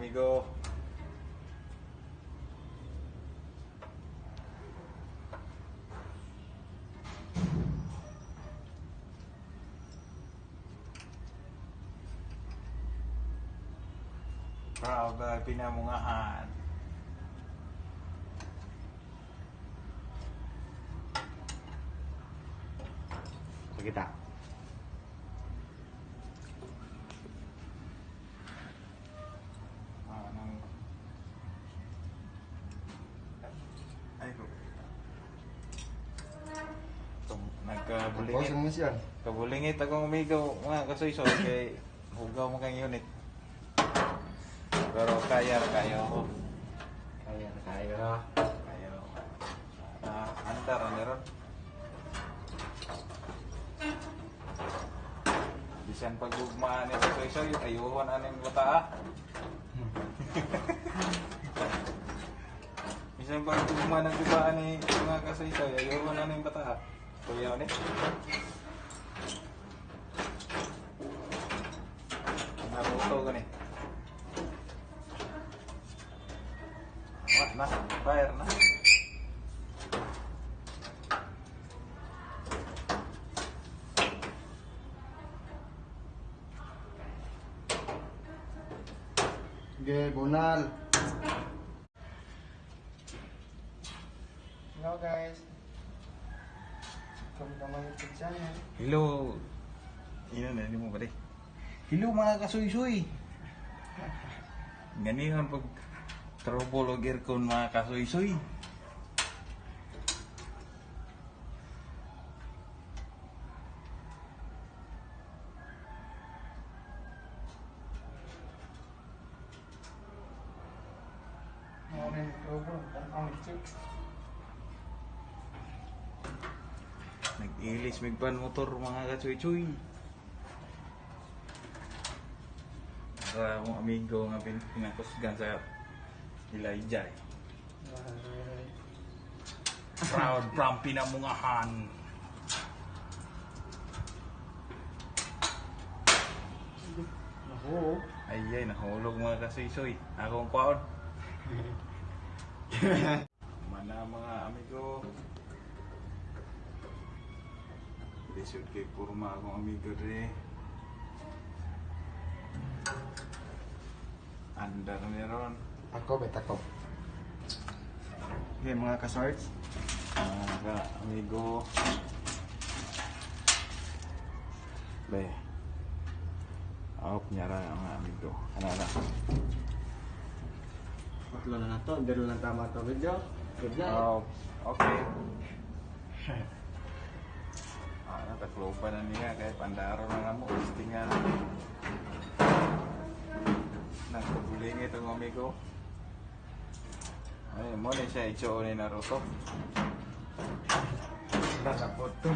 amigo. Proud na pinamungahan. Kita. Ay ko. Nagkabuling. Kabulingit akong amigo mga kasoy-soy kay hugaw mo kang unit. Pero kaya kayo. Kayo. Antar ron. Bisan paggugmaan ni kasoy-soy ayuhon aning bata. Bisan paggugmaan ng gubaan ni mga kasoy-soy ayuhon aning bata. Kuya ni. Naruto gani. Wah, nah, fire na. Okay, bunal. Hello guys. Welcome to my YouTube channel. Hello. Hindi mo ba Hello mga kasoy-soy. Ganihan pag trouble kon mga kasoy-soy. Morning trouble, ang chicks. Nag-ilis migban motor mga kasoy-soy. Para mong amigo nga pinakusgan sa Elijah. Proud from pinamungahan. Ay, nahulog mga kasoy-soy. Akong kwaon. Mana mga amigo. Lisod kay kurma akong amigo dre. Andar meron. Ako, bet ako. Okay, mga ka-swords. Mga amigo. Be. Nyara mga amigo. Ano. Tatlo na to, dalo lang tama to video. Good night. Okay. Takloban na niya kaya pandaro na nga mo. Istingan. Nagkabuling itong amigo. Ay, mo na siya icho ni Naruto. Nakapot to.